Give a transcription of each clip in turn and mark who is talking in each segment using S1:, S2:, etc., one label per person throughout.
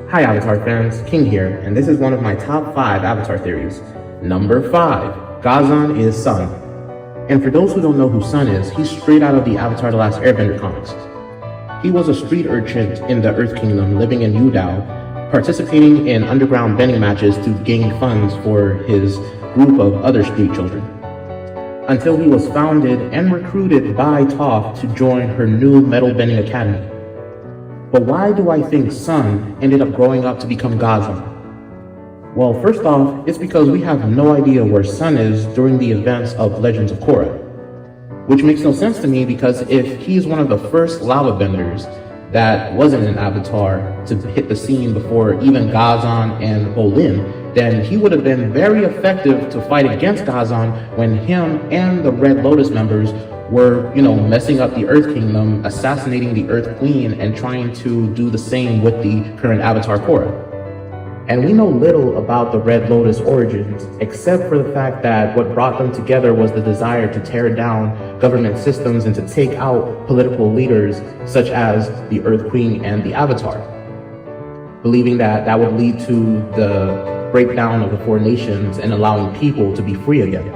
S1: Hi Avatar fans, King here, and this is one of my top 5 Avatar theories. Number 5, Gazan is Sun. And for those who don't know who Sun is, he's straight out of the Avatar The Last Airbender comics. He was a street urchin in the Earth Kingdom living in Yudao, participating in underground bending matches to gain funds for his group of other street children. Until he was founded and recruited by Toph to join her new metal bending academy. But why do I think Sun ended up growing up to become Gazan? Well, first off, it's because we have no idea where Sun is during the events of Legends of Korra. Which makes no sense to me because if he's one of the first lava benders that wasn't an avatar to hit the scene before even Gazan and Bolin, then he would have been very effective to fight against Gazan when him and the Red Lotus members were, messing up the Earth Kingdom, assassinating the Earth Queen, and trying to do the same with the current Avatar Korra. And we know little about the Red Lotus origins, except for the fact that what brought them together was the desire to tear down government systems and to take out political leaders such as the Earth Queen and the Avatar, believing that that would lead to the breakdown of the four nations and allowing people to be free again.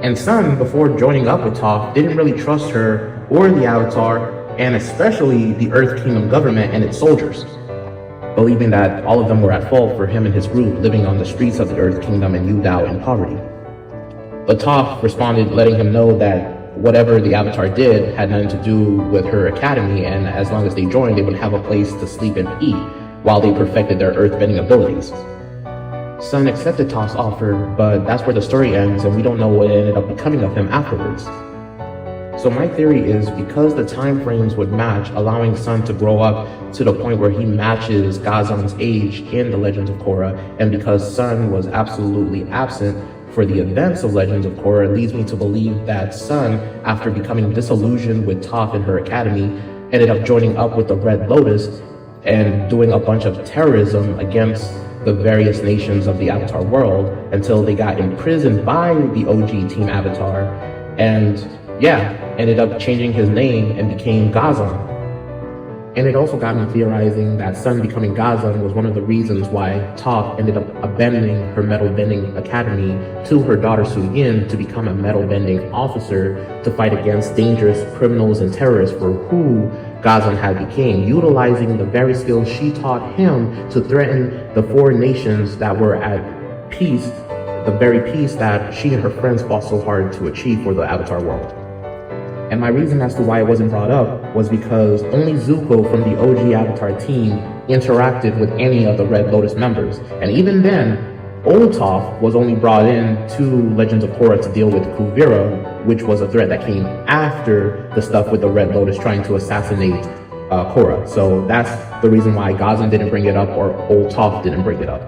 S1: And Sun, before joining up with Toph, didn't really trust her or the Avatar, and especially the Earth Kingdom government and its soldiers, believing that all of them were at fault for him and his group living on the streets of the Earth Kingdom and Yudao in poverty. But Toph responded, letting him know that whatever the Avatar did had nothing to do with her academy, and as long as they joined, they would have a place to sleep and eat while they perfected their earthbending abilities. Sun accepted Toph's offer, but that's where the story ends, and we don't know what ended up becoming of him afterwards. So my theory is because the time frames would match, allowing Sun to grow up to the point where he matches Gazan's age in the Legends of Korra, and because Sun was absolutely absent for the events of Legends of Korra, leads me to believe that Sun, after becoming disillusioned with Toph in her academy, ended up joining up with the Red Lotus and doing a bunch of terrorism against the various nations of the Avatar world until they got imprisoned by the OG Team Avatar, and ended up changing his name and became Gazan. And it also got me theorizing that Sun becoming Gazan was one of the reasons why Toph ended up abandoning her metal bending academy to her daughter Suyin to become a metal bending officer to fight against dangerous criminals and terrorists, for who Gazan had became, utilizing the very skills she taught him to threaten the four nations that were at peace, the very peace that she and her friends fought so hard to achieve for the Avatar world. And my reason as to why it wasn't brought up was because only Zuko from the OG Avatar team interacted with any of the Red Lotus members. And even then, old Toph was only brought in to Legends of Korra to deal with Kuvira, which was a threat that came after the stuff with the Red Lotus trying to assassinate Korra. So that's the reason why Gazan didn't bring it up, or old Toph didn't bring it up.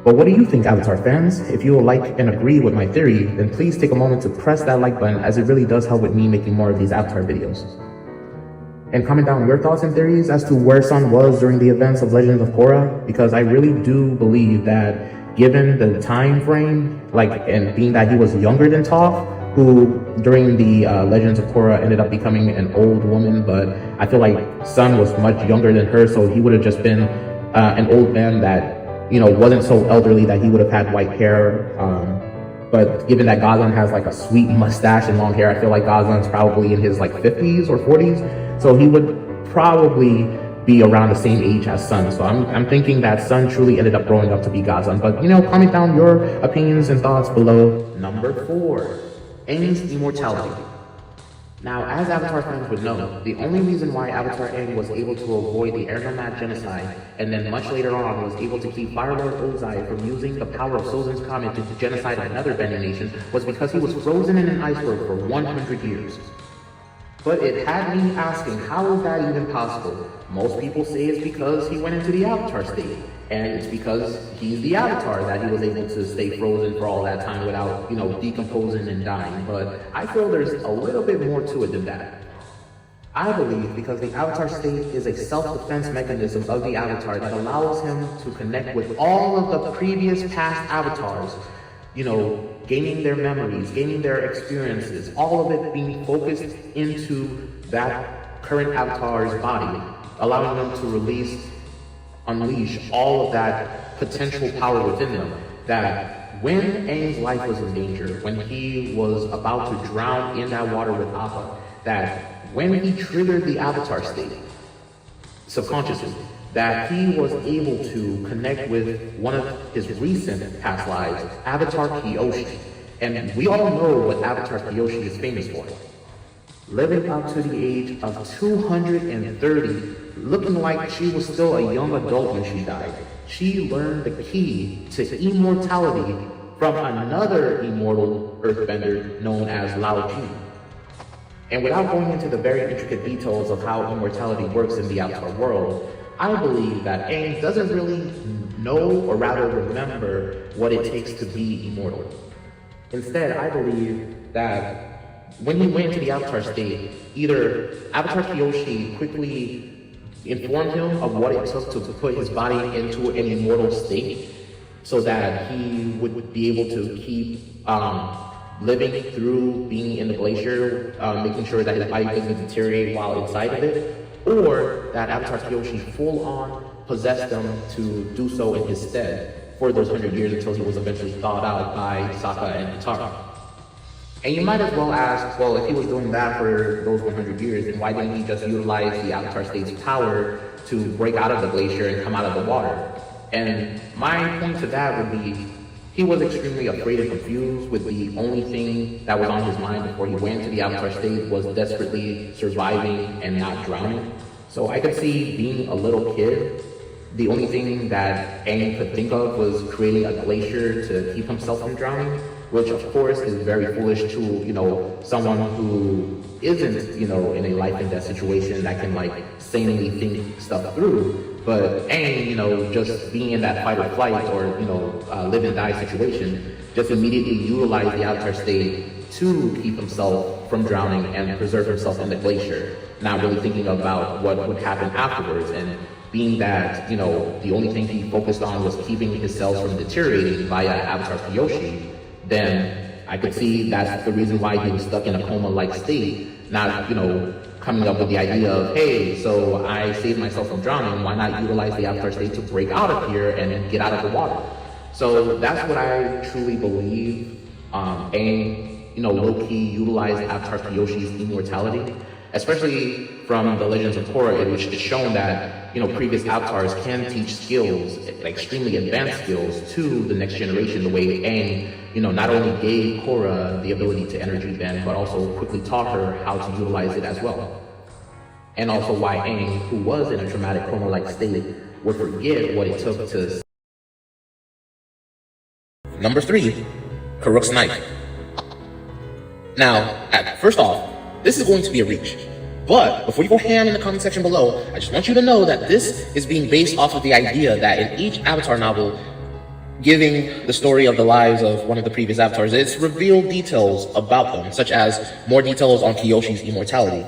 S1: But what do you think, Avatar fans? If you like and agree with my theory, then please take a moment to press that like button, as it really does help with me making more of these Avatar videos. And comment down your thoughts and theories as to where Sun was during the events of Legends of Korra, because I really do believe that given the time frame, and being that he was younger than Toph, who during the Legends of Korra ended up becoming an old woman, but I feel like Sun was much younger than her, so he would have just been an old man that wasn't so elderly that he would have had white hair. But given that Gazan has like a sweet mustache and long hair, I feel like Gazan's probably in his 50s or 40s. So he would probably be around the same age as Sun. So I'm thinking that Sun truly ended up growing up to be Gazan. But comment down your opinions and thoughts below. Number 4, Aang's immortality. Now, as Avatar fans would know, the only reason why Avatar Aang was able to avoid the Air Nomad genocide, and then much later on was able to keep Fire Lord Ozai from using the power of Sozin's Comet to genocide another bending nation, was because he was frozen in an iceberg for 100 years. But it had me asking, how is that even possible? Most people say it's because he went into the Avatar state, and it's because he's the Avatar that he was able to stay frozen for all that time without, decomposing and dying. But I feel there's a little bit more to it than that. I believe because the Avatar state is a self-defense mechanism of the Avatar that allows him to connect with all of the previous past Avatars, gaining their memories, gaining their experiences, all of it being focused into that current Avatar's body, allowing them to release unleash all of that potential power within them, that when Aang's life was in danger, when he was about to drown in that water with Appa, that when he triggered the Avatar state, subconsciously, that he was able to connect with one of his recent past lives, Avatar Kyoshi. And we all know what Avatar Kyoshi is famous for. Living up to the age of 230, looking like she was still a young adult when she died. She learned the key to immortality from another immortal earthbender known as Lao Ji. And without going into the very intricate details of how immortality works in the Avatar world, I believe that Aang doesn't really know, or rather remember, what it takes to be immortal. Instead, I believe that when he went into the Avatar state, either Avatar Kyoshi quickly informed him of what it took to put his body into an immortal state, so that he would be able to keep living through being in the glacier, making sure that his body doesn't deteriorate while inside of it, or that Avatar Kyoshi full-on possessed him to do so in his stead for those 100 years until he was eventually thawed out by Sokka and Katara. And you might as well ask, well, if he was doing that for those 100 years, then why didn't he just utilize the Avatar state's power to break out of the glacier and come out of the water? And my point to that would be, he was extremely afraid and confused, with the only thing that was on his mind before he went to the Avatar state was desperately surviving and not drowning. So I could see, being a little kid, the only thing that Aang could think of was creating a glacier to keep himself from drowning, which of course is very foolish to, someone who isn't, in a life and death situation that can sanely think stuff through. But Aang, just being in that fight or flight or, live and die situation, just immediately utilized the Avatar state to keep himself from drowning and preserve himself in the glacier, not really thinking about what would happen afterwards. And being that, the only thing he focused on was keeping his cells from deteriorating via Avatar Kyoshi, then I could see that's the reason why he was stuck in a coma-like state, not, coming up with the idea of, hey, so I saved myself from drowning, why not utilize the Avatar state to break out of here and get out of the water? So that's what I truly believe Aang, low-key utilized Avatar Kyoshi's immortality, especially from the Legends of Korra, in which it's shown that, previous avatars can teach skills, extremely advanced skills, to the next generation, the way Aang, not only gave Korra the ability to energy bend, but also quickly taught her how to utilize it as well. And also why Aang, who was in a traumatic coma-like state, would forget what it took to... Number 3, Kuruk's knife. Now, first off, this is going to be a reach. But before you go ham in the comment section below, I just want you to know that this is being based off of the idea that in each Avatar novel, giving the story of the lives of one of the previous avatars, it's revealed details about them, such as more details on Kyoshi's immortality,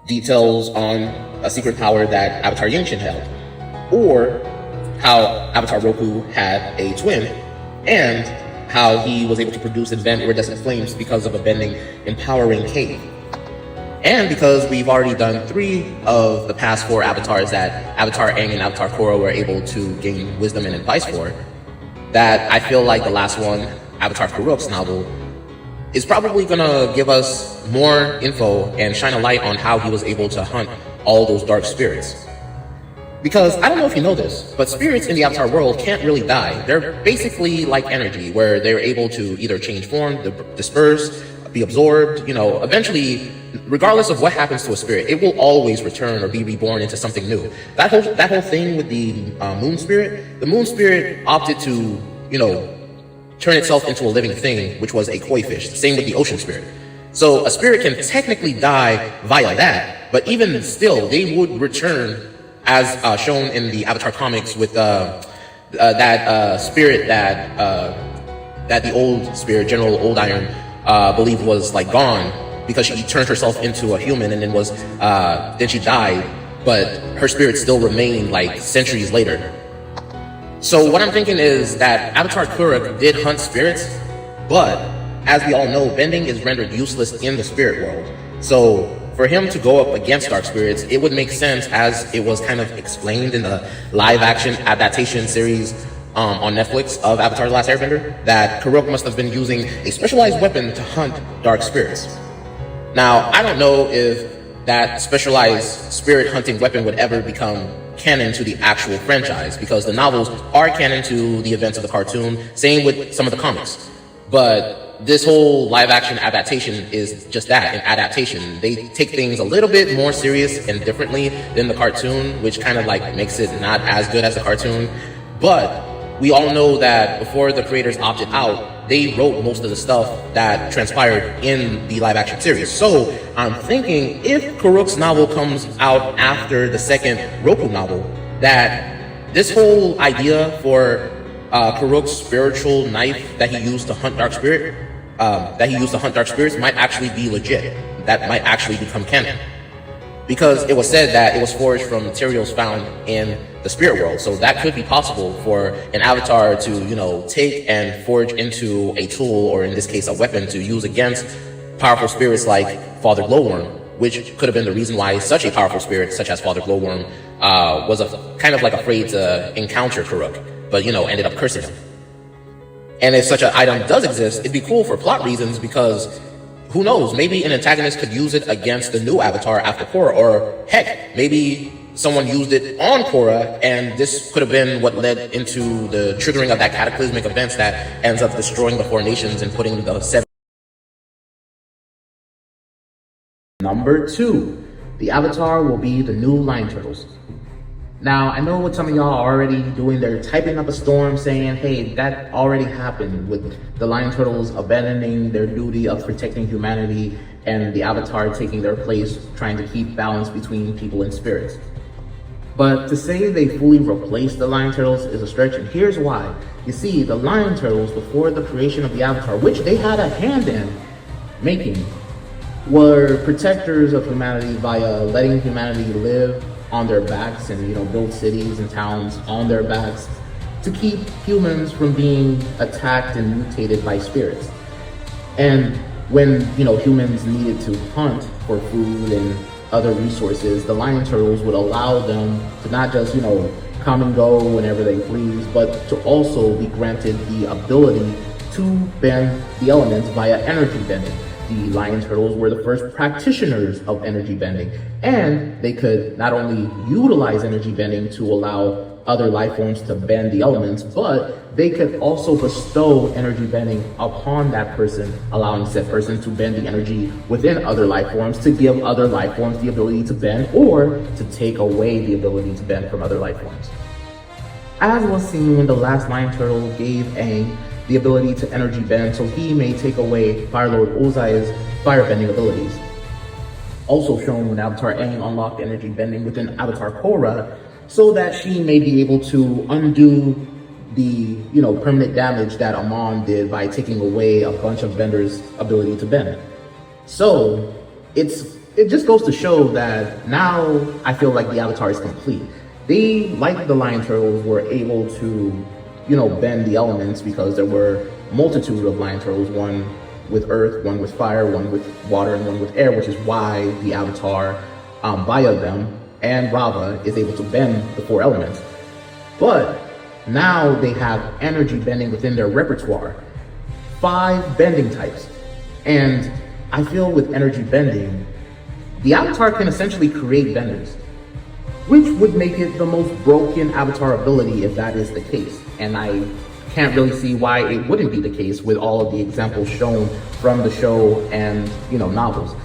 S1: details on a secret power that Avatar Yingchen held, or how Avatar Roku had a twin, and how he was able to produce and vent iridescent flames because of a bending, empowering cave. And because we've already done 3 of the past 4 avatars that Avatar Aang and Avatar Korra were able to gain wisdom and advice for, that I feel like the last one, Avatar Kuruk's novel, is probably gonna give us more info and shine a light on how he was able to hunt all those dark spirits. Because, I don't know if you know this, but spirits in the Avatar world can't really die. They're basically like energy, where they're able to either change form, disperse, be absorbed, eventually, regardless of what happens to a spirit, it will always return or be reborn into something new. That whole thing with the moon spirit, the moon spirit opted to, turn itself into a living thing, which was a koi fish. The same with the ocean spirit. So a spirit can technically die via that, but even still, they would return, as shown in the Avatar comics, with that spirit that the old spirit, General Old Iron, believed was gone, because she turned herself into a human, and then she died, but her spirit still remained centuries later. So what I'm thinking is that Avatar Kuruk did hunt spirits, but as we all know, bending is rendered useless in the spirit world. So for him to go up against dark spirits, it would make sense, as it was kind of explained in the live action adaptation series on Netflix of Avatar The Last Airbender, that Kuruk must have been using a specialized weapon to hunt dark spirits. Now, I don't know if that specialized spirit hunting weapon would ever become canon to the actual franchise, because the novels are canon to the events of the cartoon, same with some of the comics. But this whole live action adaptation is just that, an adaptation. They take things a little bit more serious and differently than the cartoon, which kind of like makes it not as good as the cartoon. But we all know that before the creators opted out, they wrote most of the stuff that transpired in the live action series. So I'm thinking, if Kuruk's novel comes out after the second Roku novel, that this whole idea for Kuruk's spiritual knife that he used to hunt dark spirits might actually be legit. That might actually become canon, because it was said that it was forged from materials found in the spirit world. So that could be possible for an avatar to, you know, take and forge into a tool, or in this case a weapon, to use against powerful spirits like Father Glowworm, which could have been the reason why such a powerful spirit such as Father Glowworm was kind of like afraid to encounter Kuruk, but, you know, ended up cursing him. And if such an item does exist, it'd be cool for plot reasons, because who knows, maybe an antagonist could use it against the new avatar after Korra, or heck, maybe someone used it on Korra, and this could have been what led into the triggering of that cataclysmic events that ends up destroying the four nations and putting the seven.
S2: Number 2, the Avatar will be the new Lion Turtles. Now, I know what some of y'all are already doing. They're typing up a storm saying, hey, that already happened with the Lion Turtles abandoning their duty of protecting humanity and the Avatar taking their place, trying to keep balance between people and spirits. But to say they fully replaced the Lion Turtles is a stretch, and here's why. You see, the Lion Turtles, before the creation of the Avatar, which they had a hand in making, were protectors of humanity via letting humanity live on their backs and, you know, build cities and towns on their backs to keep humans from being attacked and mutated by spirits. And when, you know, humans needed to hunt for food and other resources, the Lion Turtles would allow them to not just, you know, come and go whenever they please, but to also be granted the ability to bend the elements via energy bending. The Lion Turtles were the first practitioners of energy bending, and they could not only utilize energy bending to allow other life forms to bend the elements, but they could also bestow energy bending upon that person, allowing said person to bend the energy within other life forms, to give other life forms the ability to bend, or to take away the ability to bend from other life forms. As was seen when the last Lion Turtle gave Aang the ability to energy bend, so he may take away Fire Lord Ozai's firebending abilities. Also shown when Avatar Aang unlocked energy bending within Avatar Korra, so that she may be able to undo the, you know, permanent damage that Amon did by taking away a bunch of Bender's ability to bend. So it just goes to show that now I feel like the Avatar is complete. They, like the Lion Turtles, were able to, you know, bend the elements, because there were multitude of Lion Turtles, one with earth, one with fire, one with water, and one with air, which is why the Avatar via them and Rava is able to bend the four elements. But now they have energy bending within their repertoire, 5 bending types. And I feel with energy bending, the Avatar can essentially create benders, which would make it the most broken Avatar ability if that is the case. And I can't really see why it wouldn't be the case with all of the examples shown from the show and, you know, novels.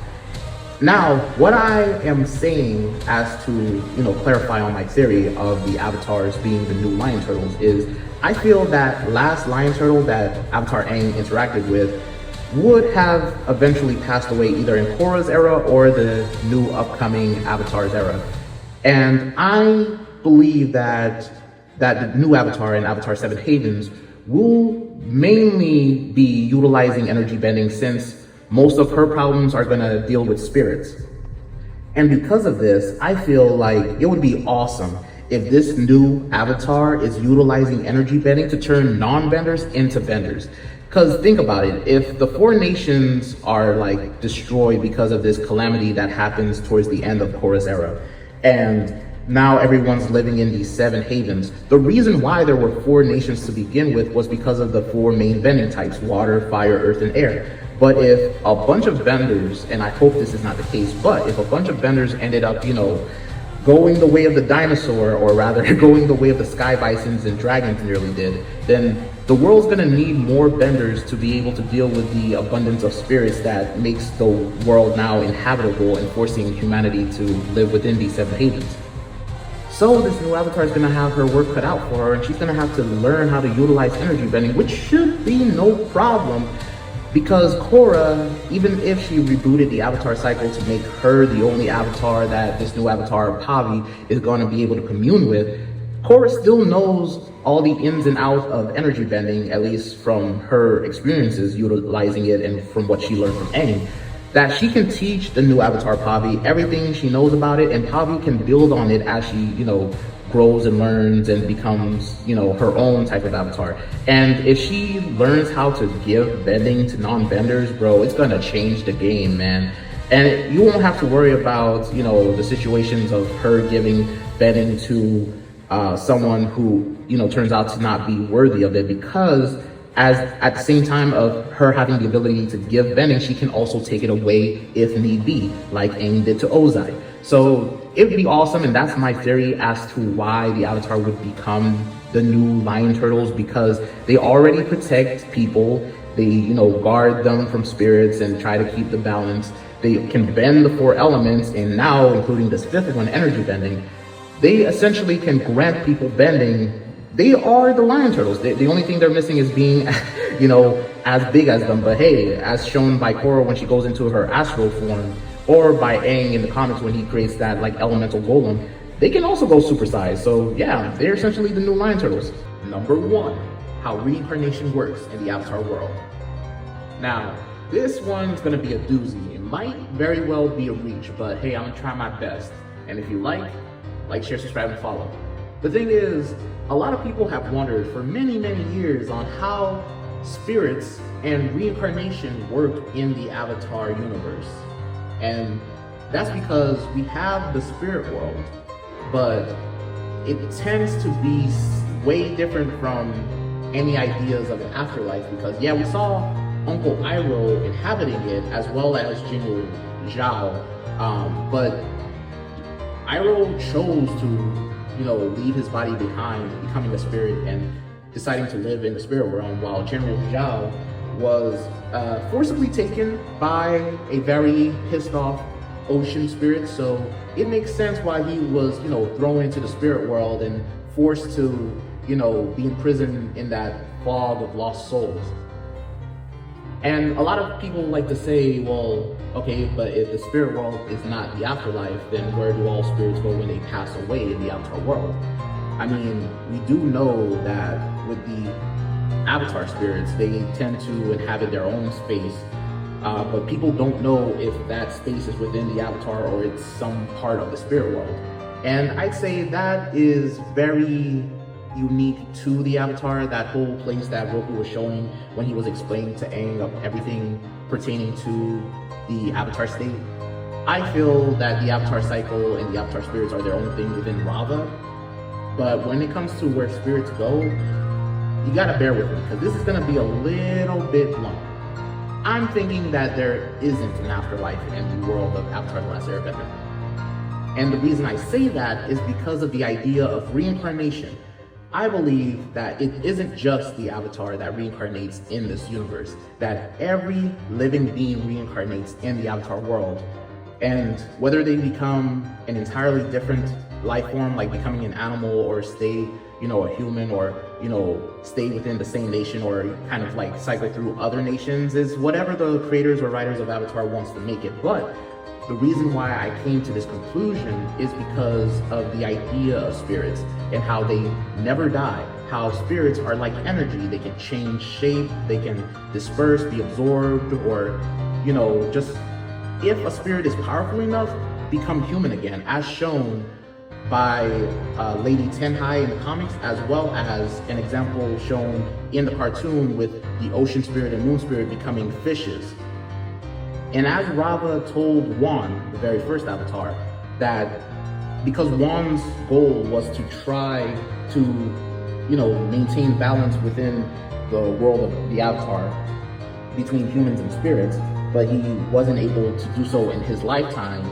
S2: Now, what I am saying as to, you know, clarify on my theory of the Avatars being the new Lion Turtles is, I feel that last Lion Turtle that Avatar Aang interacted with would have eventually passed away either in Korra's era or the new upcoming Avatar's era. And I believe that the new Avatar in Avatar 7 Havens will mainly be utilizing energy bending, since most of her problems are going to deal with spirits. And because of this, I feel like it would be awesome if this new Avatar is utilizing energy bending to turn non-benders into benders. Because think about it, if the four nations are like destroyed because of this calamity that happens towards the end of Korra's era, and now everyone's living in these seven havens, the reason why there were four nations to begin with was because of the four main bending types: water, fire, earth, and air. But if a bunch of benders, and I hope this is not the case, but if a bunch of benders ended up, going the way of the dinosaur, or rather going the way of the sky bisons and dragons nearly did, then the world's gonna need more benders to be able to deal with the abundance of spirits that makes the world now inhabitable and forcing humanity to live within these seven havens. So this new avatar is gonna have her work cut out for her, and she's gonna have to learn how to utilize energy bending, which should be no problem, because Korra, even if she rebooted the avatar cycle to make her the only avatar that this new avatar, Pavi, is going to be able to commune with, Korra still knows all the ins and outs of energy bending, at least from her experiences utilizing it and from what she learned from Aang, that she can teach the new avatar, Pavi, everything she knows about it, and Pavi can build on it as she, grows and learns and becomes, her own type of avatar. And if she learns how to give bending to non-benders, bro, it's gonna change the game, man. And you won't have to worry about, the situations of her giving bending to someone who, turns out to not be worthy of it, because as at the same time of her having the ability to give bending, she can also take it away if need be, like Aang did to Ozai. So it would be awesome, and that's my theory as to why the Avatar would become the new Lion Turtles, because they already protect people, they, guard them from spirits and try to keep the balance. They can bend the four elements, and now, including this fifth one, energy bending, they essentially can grant people bending. They are the Lion Turtles. The only thing they're missing is being, as big as them. But hey, as shown by Korra when she goes into her astral form, or by Aang in the comics when he creates that elemental golem, they can also go supersized. So yeah, they're essentially the new Lion Turtles. Number 1, how reincarnation works in the Avatar world. Now, this one's gonna be a doozy. It might very well be a reach, but hey, I'm gonna try my best. And if you like, share, subscribe, and follow. The thing is, a lot of people have wondered for many, many years on how spirits and reincarnation work in the Avatar universe. And that's because we have the spirit world, but it tends to be way different from any ideas of an afterlife, because yeah, we saw Uncle Iroh inhabiting it as well as Jinwoo Zhao, but Iroh chose to leave his body behind, becoming a spirit and deciding to live in the spirit realm, while Jinwoo Zhao was forcibly taken by a very pissed off ocean spirit. So it makes sense why he was, thrown into the spirit world and forced to, be imprisoned in that fog of lost souls. And a lot of people like to say, well, okay, but if the spirit world is not the afterlife, then where do all spirits go when they pass away in the Avatar world? I mean, we do know that with the Avatar spirits, they tend to inhabit their own space, but people don't know if that space is within the Avatar or it's some part of the spirit world. And I'd say that is very unique to the Avatar, that whole place that Roku was showing when he was explaining to Aang of everything pertaining to the Avatar state. I feel that the Avatar cycle and the Avatar spirits are their own thing within Rava, but when it comes to where spirits go, you gotta bear with me, because this is gonna be a little bit long. I'm thinking that there isn't an afterlife in the world of Avatar: The Last Airbender. And the reason I say that is because of the idea of reincarnation. I believe that it isn't just the Avatar that reincarnates in this universe, that every living being reincarnates in the Avatar world. And whether they become an entirely different life form, like becoming an animal, or stay, a human, or, stay within the same nation, or kind of cycle through other nations, is whatever the creators or writers of Avatar wants to make it. But the reason why I came to this conclusion is because of the idea of spirits and how they never die. How spirits are like energy. They can change shape, they can disperse, be absorbed, or, just if a spirit is powerful enough, become human again, as shown by Lady Tenhai in the comics, as well as an example shown in the cartoon with the ocean spirit and moon spirit becoming fishes. And as Rava told Wan, the very first avatar, that because Wan's goal was to try to, maintain balance within the world of the avatar between humans and spirits, but he wasn't able to do so in his lifetime,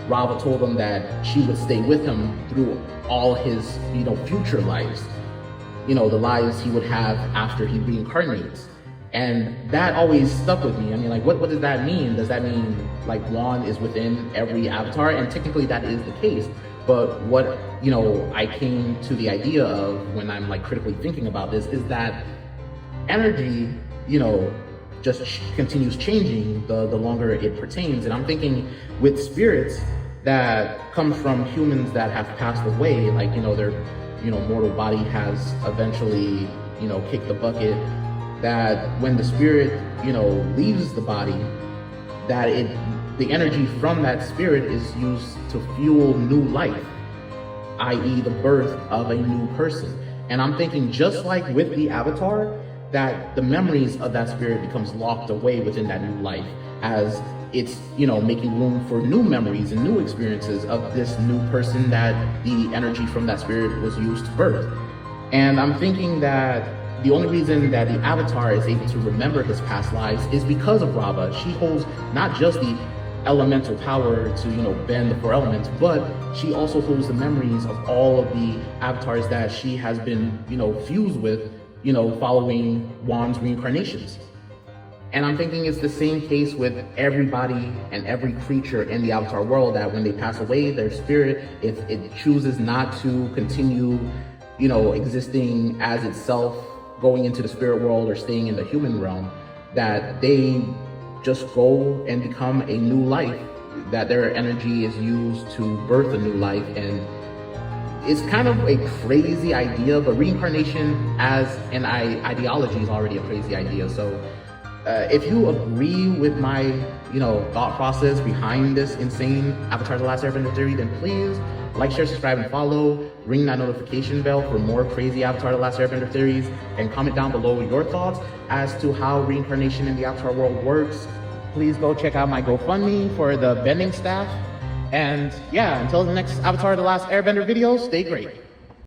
S2: Rava told him that she would stay with him through all his, future lives, the lives he would have after he reincarnates. And that always stuck with me. I mean, like, what does that mean? Does that mean, like, Wan is within every avatar? And technically that is the case. But what, I came to the idea of when I'm, like, critically thinking about this is that energy, just continues changing the longer it pertains. And I'm thinking with spirits that come from humans that have passed away, like, their, mortal body has eventually, kicked the bucket, that when the spirit, leaves the body, that the energy from that spirit is used to fuel new life, i.e. the birth of a new person. And I'm thinking just like with the avatar, that the memories of that spirit becomes locked away within that new life as it's, making room for new memories and new experiences of this new person that the energy from that spirit was used to birth. And I'm thinking that the only reason that the avatar is able to remember his past lives is because of Rava. She holds not just the elemental power to, bend the four elements, but she also holds the memories of all of the avatars that she has been, fused with, following Wan's reincarnations. And I'm thinking it's the same case with everybody and every creature in the avatar world, that when they pass away, their spirit, if it chooses not to continue, existing as itself, going into the spirit world or staying in the human realm, that they just go and become a new life, that their energy is used to birth a new life. And it's kind of a crazy idea, but reincarnation as an ideology is already a crazy idea. So if you agree with my, thought process behind this insane Avatar: The Last Airbender theory, then please like, share, subscribe, and follow. Ring that notification bell for more crazy Avatar: The Last Airbender theories, and comment down below your thoughts as to how reincarnation in the Avatar world works. Please go check out my GoFundMe for the bending staff. And yeah, until the next Avatar: The Last Airbender video, stay great.